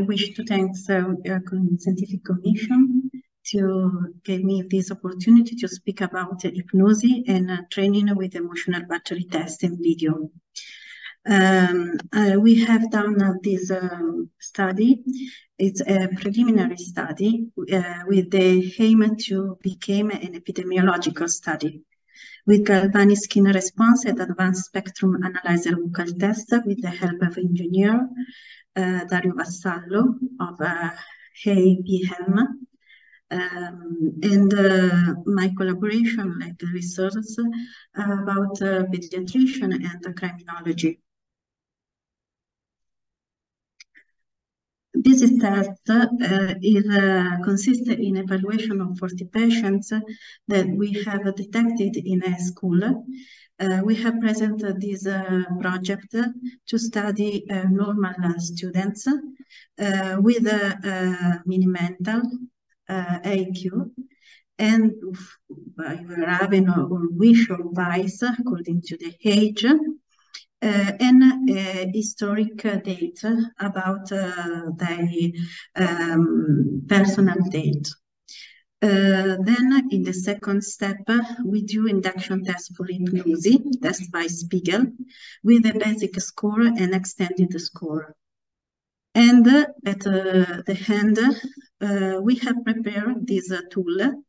wish to thank the Scientific Commission to give me this opportunity to speak about hypnosis and training with emotional battery test and video. We have done this study. It's a preliminary study with the aim to become an epidemiological study with galvanic skin response and advanced spectrum analyzer vocal test with the help of engineer Dario Vassallo of EPN and my collaboration like research about pediatrician and criminology. This test consists in evaluation of 40 patients that we have detected in a school. We have presented this project to study normal students with mini-mental IQ and having or visual bias according to the age. And a historic data about their personal date. Then in the second step, we do induction test for hypnosis, test by Spiegel, with a basic score and extended score. And at the end, we have prepared this tool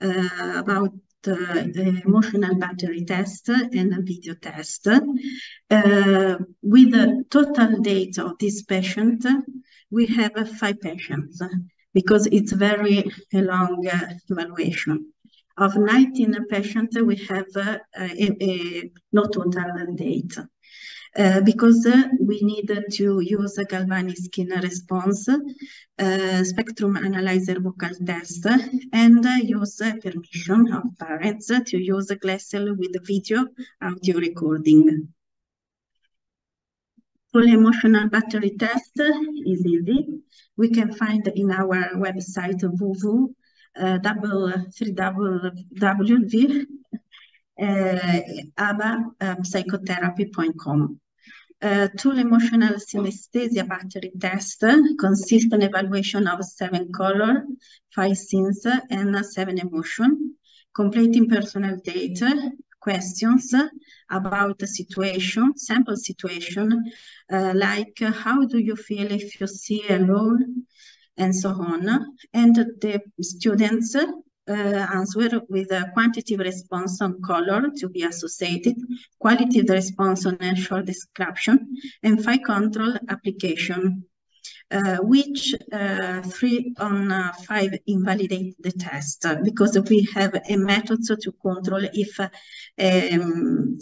about the emotional battery test and a video test. With the total data of this patient, we have 5 patients because it's very long evaluation. Of 19 patients, we have no total data. Because we need to use a galvanic skin response, spectrum analyzer vocal test, and use permission of parents to use a Glassel with video audio recording. Full emotional battery test is easy. We can find in our website www.abapsychotherapy.com. Tool emotional synesthesia battery test consists in evaluation of 7 color, 5 scenes, and 7 emotion, completing personal data, questions about the situation, sample situation, like how do you feel if you see a alone, and so on. And the students answer with a quantitative response on color to be associated, qualitative response on a short description, and 5 control application, which 3 on 5 invalidate the test because we have a method to control if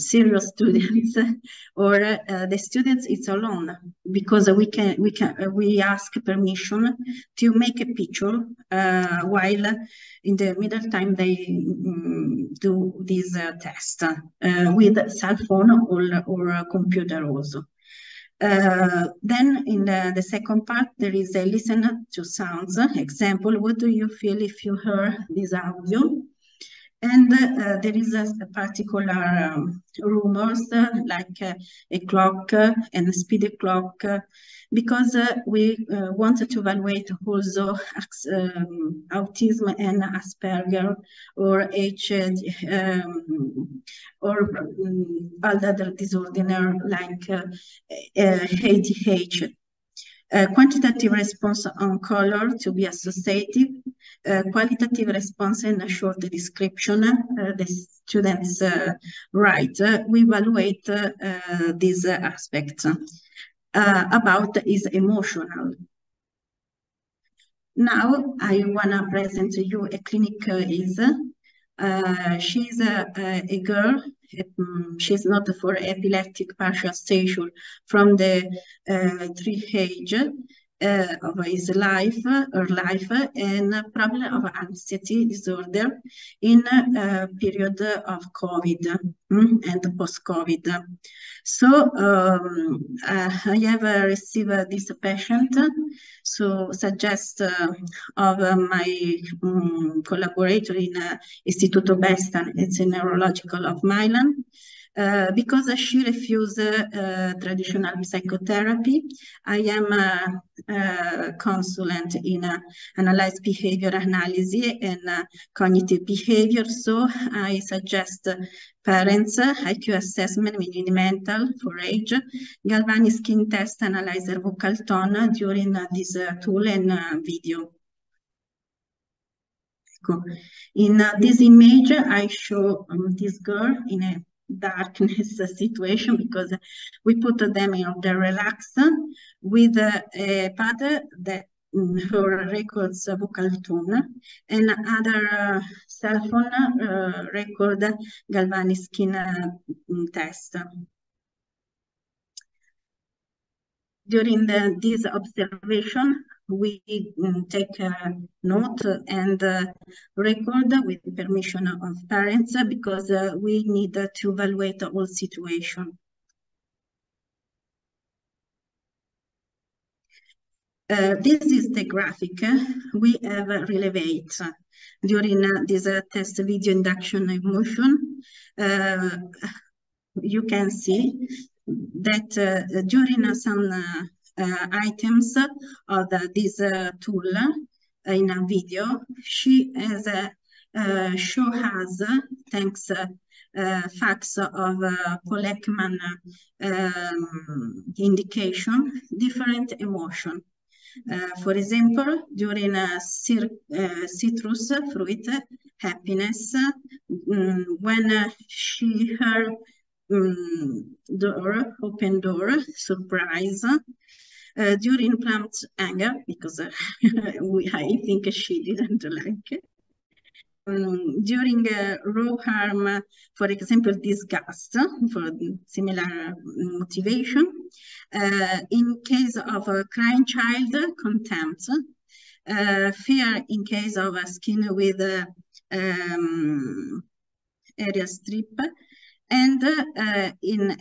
serious students or the students is alone, because we ask permission to make a picture while in the middle time they do this test with cell phone or computer also. Then in the second part, there is a listen to sounds. Example, what do you feel if you hear this audio? And there is a particular rumors like a clock and a speed clock, because we wanted to evaluate also autism and Asperger or or other disorder like ADHD. Quantitative response on color to be associative, qualitative response and a short description. The students write. We evaluate this aspect about is emotional. Now I want to present to you a clinic case. She's a girl. She's not for epileptic partial seizure from the 3 age of his life, her life, and problem of anxiety disorder in a period of COVID and post-COVID. So I have received this patient, so suggest of my collaborator in Istituto Bestan, it's a neurological of Milan. Because she refused traditional psychotherapy, I am a consultant in analyzed behavior analysis and cognitive behavior. So I suggest parents IQ assessment, meaning mental for age, Galvani skin test, analyzer vocal tone during this tool and video. In this image, I show this girl in a darkness situation because we put them in the relax with a pad that her records vocal tone and other cell phone record Galvani skin test. During this observation, we take a note and record with permission of parents because we need to evaluate the whole situation. This is the graphic we have relevate during this test video induction emotion. You can see that during some items of this tool in a video, she has show us, thanks facts of Paul Ekman indication, different emotion. For example, during citrus fruit, happiness, when she heard door, open door, surprise. During plant anger, because I think she didn't like it. During raw harm, for example, disgust for similar motivation. In case of a crying child, contempt. Fear in case of a skin with area strip. And in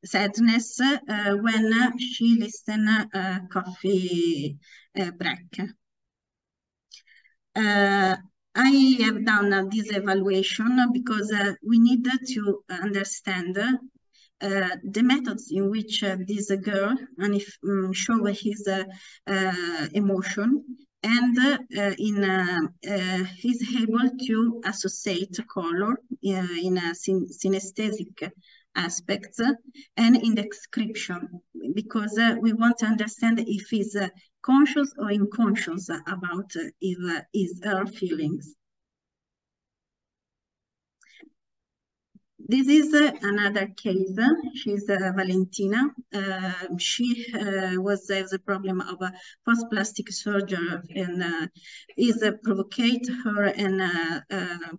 sadness when she listen coffee break. I have done this evaluation because we need to understand the methods in which this girl show his emotion, and he's able to associate color in a synesthetic aspects and in the description, because we want to understand if he's conscious or unconscious about her feelings. This is another case. She's Valentina. She has a problem of post-plastic surgery and is provoked her in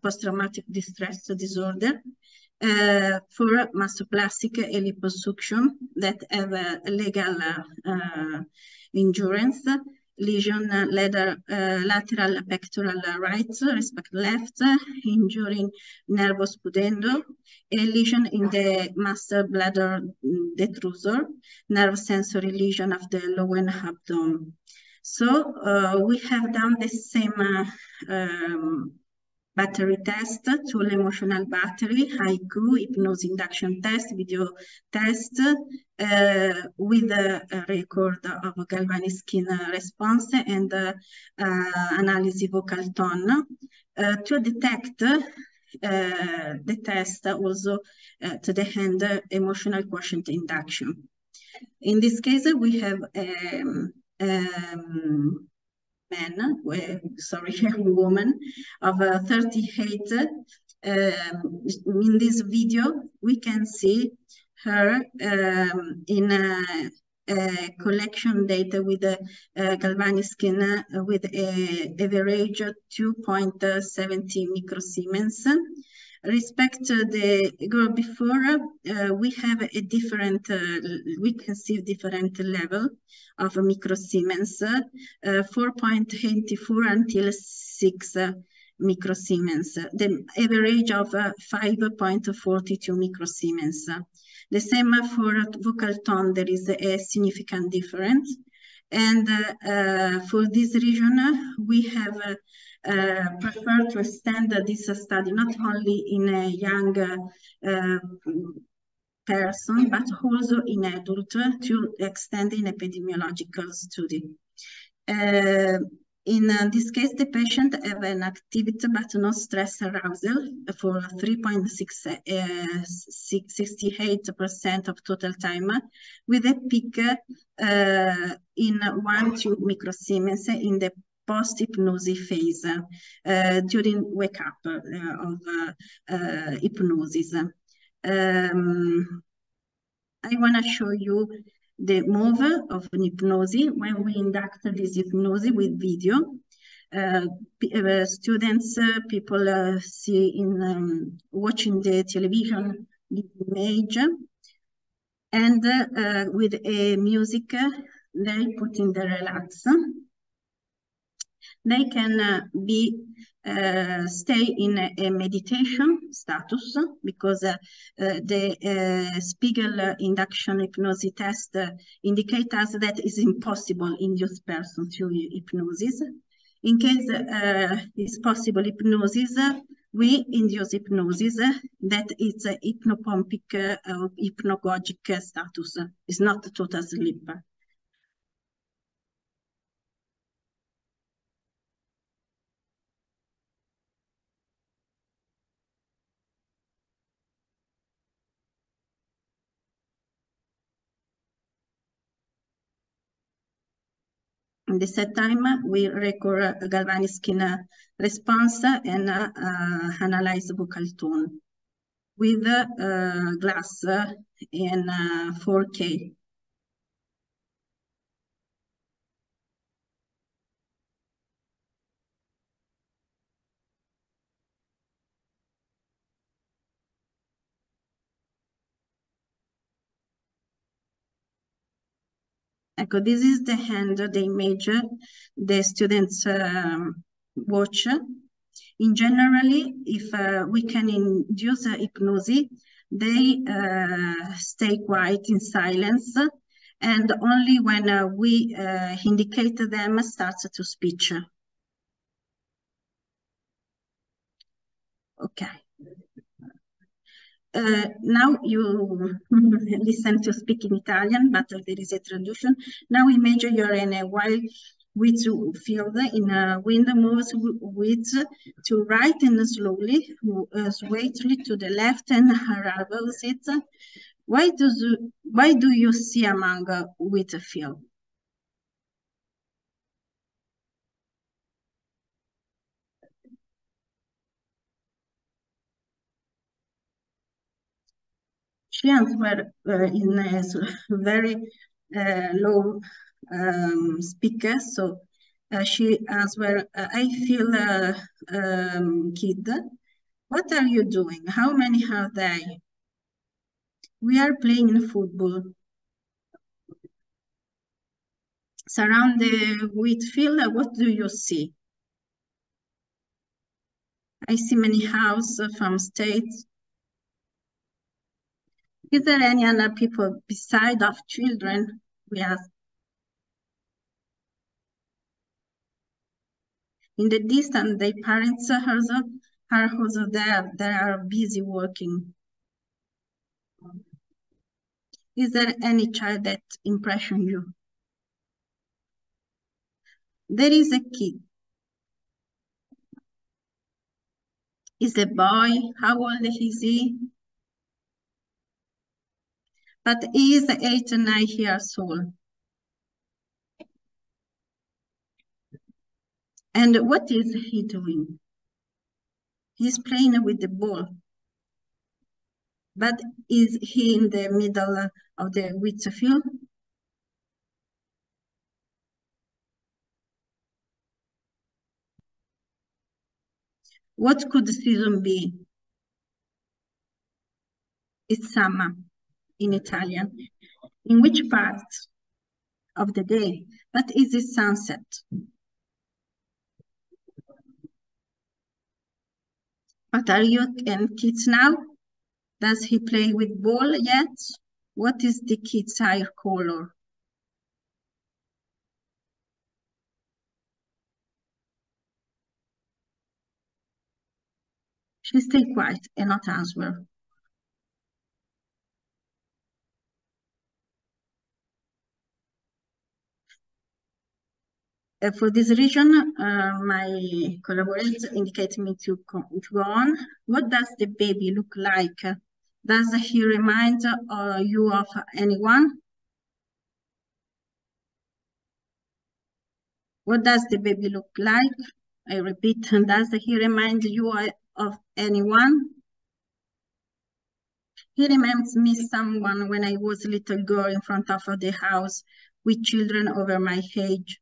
post-traumatic distress disorder for mastoplastic liposuction that have a legal insurance. Lesion lateral pectoral right, respect left, injuring nervous pudendo, a lesion in the master bladder detrusor, nerve sensory lesion of the lower abdomen. So we have done the same battery test, tool emotional battery, IQ, hypnosis induction test, video test, with a record of Galvani skin response and analysis vocal tone to detect the test also to the hand emotional quotient induction. In this case, we have a woman of 38. In this video, we can see her in a collection data with Galvani skin with an average 2.70 microsiemens. Respect to the girl before, we have a different, we can see different level of microsiemens, 4.84 until 6 microsiemens, the average of 5.42 microsiemens. The same for vocal tone, there is a significant difference. And for this reason, we have preferred to extend this study not only in a young person, but also in adult to extend in epidemiological study. In this case, the patient have an activity but no stress arousal for 3.68% of total time, with a peak in 1-2 microsiemens in the post-hypnosis phase during wake up of hypnosis. I want to show you the move of an hypnosis when we induct this hypnosis with video. Students, people see in watching the television the image, and with a music they put in the relax. They can stay in a meditation status because the Spiegel induction hypnosis test indicate us that it's impossible in induce person to hypnosis. In case it's possible hypnosis, we induce hypnosis that it's a hypnopompic hypnagogic status. It's not total sleep. In the set time, we record galvanic skin response and analyze vocal tone with glass in 4K. Ecco, this is the hand, the image the students watch. In generally, if we can induce hypnosis, they stay quiet in silence, and only when we indicate them starts to speak. Okay. Now you listen to speak in Italian, but there is a traduction. Now imagine you're in a wild width field in a wind moves width to right and slowly, swiftly to the left and unravels it. Why do you see among width field? She answered in a very low speaker, so she answered, I feel kid. What are you doing? How many are they? We are playing football. Surround the wheat field, what do you see? I see many houses from states. Is there any other people beside of children? We ask. In the distance, their parents are also there. They are busy working. Is there any child that impression you? There is a kid. Is a boy. How old is he? But he is 8 or 9 years old. And what is he doing? He's playing with the ball. But is he in the middle of the wheat field? What could the season be? It's summer in Italian. In which part of the day? But is it sunset? But are you and kids now? Does he play with ball yet? What is the kid's eye color? She stayed quiet and not answer. For this reason, my collaborator indicate me to go on. What does the baby look like? Does he remind you of anyone? What does the baby look like? I repeat, does he remind you of anyone? He reminds me someone when I was a little girl in front of the house with children over my age.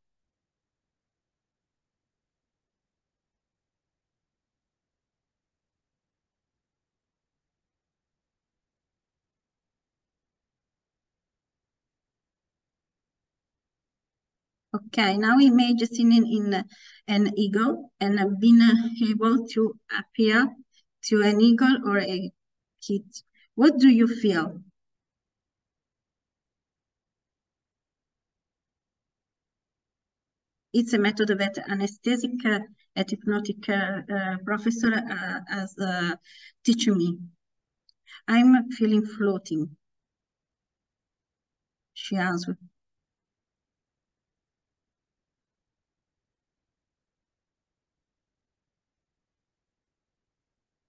Okay, now imagine in an eagle and being able to appear to an eagle or a kid. What do you feel? It's a method that anesthetic and hypnotic professor has teach me. I'm feeling floating, she answered.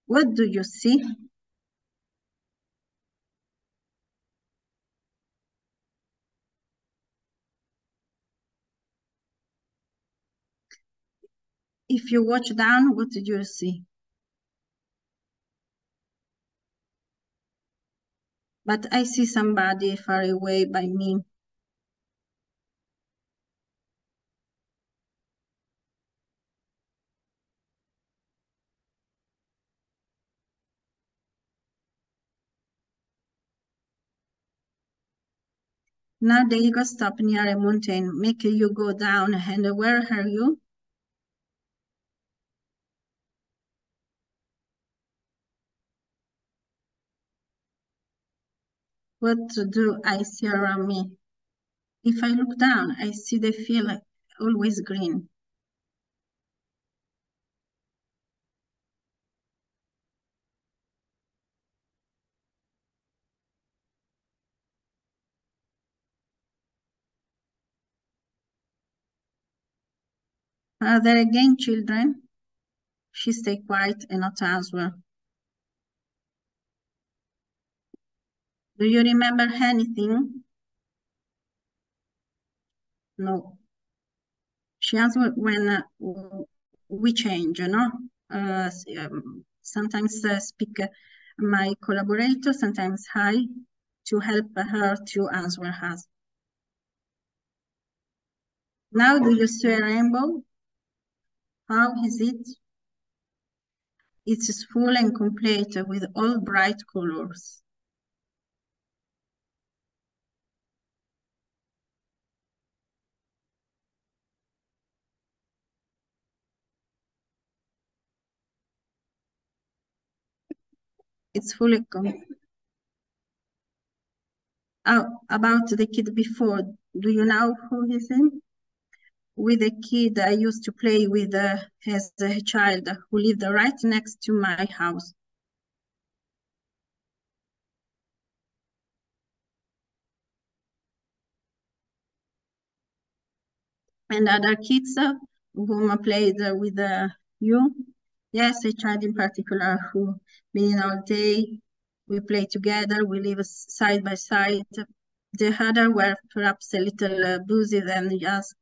What do you see? If you watch down, what do you see? But I see somebody far away by me. Now the eagle stop near a mountain, make you go down, and where are you? What do I see around me? If I look down, I see the field always green. Are there again children? She stayed quiet and not answer. Do you remember anything? No. She answered when we change, no? Sometimes speak my collaborator, sometimes I, to help her to answer us. Now do you see a rainbow? How is it? It's full and complete with all bright colors. It's fully about the kid before. Do you know who he's in? With a kid I used to play with as a child who lived right next to my house. And other kids whom played with you? Yes, a child in particular who been all day. We play together, we live side by side. The other were perhaps a little boozy than us,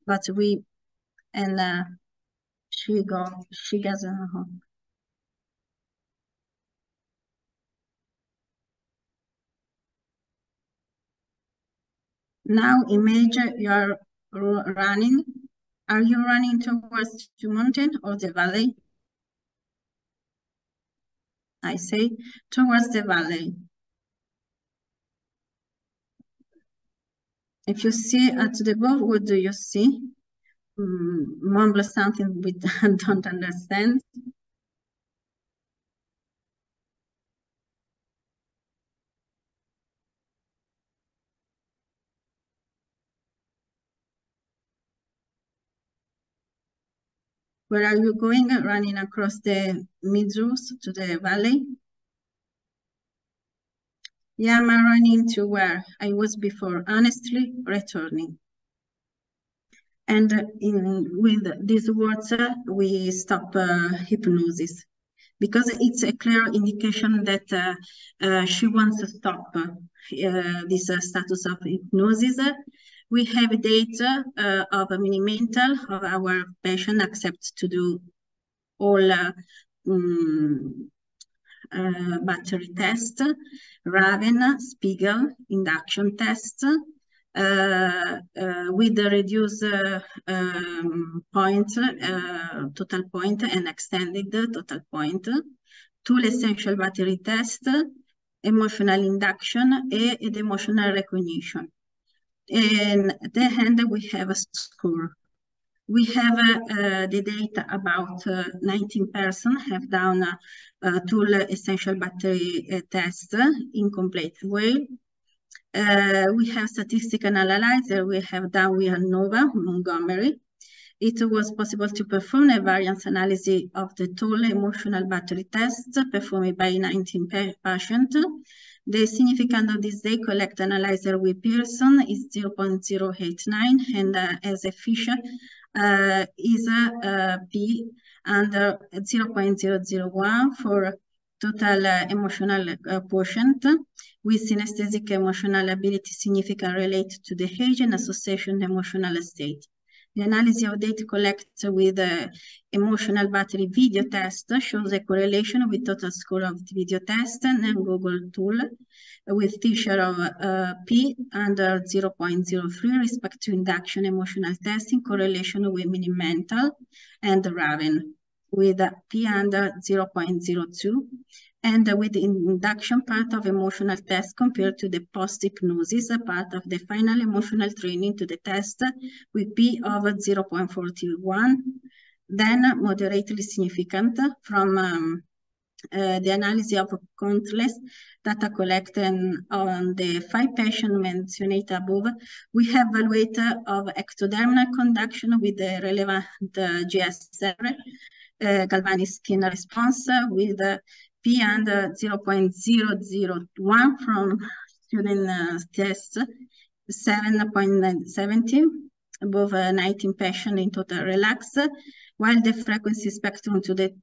but we, and she goes home. Now imagine you're running. Are you running towards the mountain or the valley? I say towards the valley. If you see at the above, what do you see? Mumble something we don't understand. Where are you going? Running across the meadows to the valley? Yeah, I'm running to where I was before, honestly returning. And with these words, we stop hypnosis, because it's a clear indication that she wants to stop this status of hypnosis. We have a date of a mini-mental of our patient accept to do all battery test, Raven, Spiegel, induction test, with the reduced point, total point, and extended total point, tool essential battery test, emotional induction, and emotional recognition. And at the end, we have a score. We have the data about 19 persons have done tool essential battery test in complete way. We have statistical analyzer. We have done with Nova, Montgomery. It was possible to perform a variance analysis of the total emotional battery test performed by 19 patients. The significance of this day collect analyzer with Pearson is 0.089, and as a Fisher is P under 0.001 for total emotional quotient, with synesthetic emotional ability significant related to the age and association emotional state. The analysis of data collected with emotional battery video test shows a correlation with total score of the video test and Google tool with T-share of P under 0.03 respect to induction emotional testing correlation with mini-mental and Raven with P under 0.02 and with the induction part of emotional test compared to the post-hypnosis part of the final emotional training to the test with P of 0.41, then moderately significant from the analysis of countless data collected on the 5 patients mentioned above. We have evaluated of ectodermal conduction with the relevant GSR, galvanic skin response with P under 0.001 from student test 7.70, above 19 patients in total relax, while the frequency spectrum to the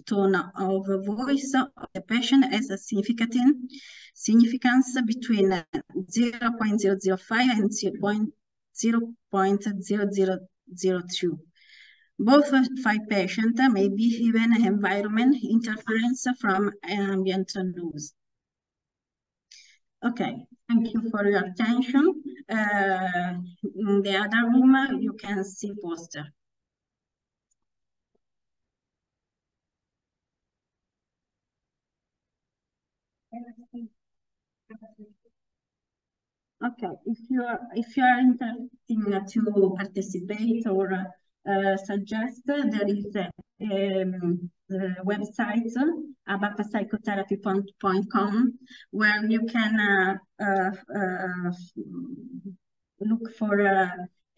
tone of voice of the patient has a significance between 0.005 and 0.0002. Both 5 patients may be even environment interference from ambient noise. Okay, thank you for your attention. In the other room, you can see poster. Okay, if you are interested to participate or suggest, there is a website abacapsychotherapy.com where you can look for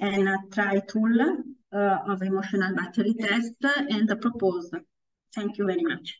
and try tool of emotional battery test and propose. Thank you very much.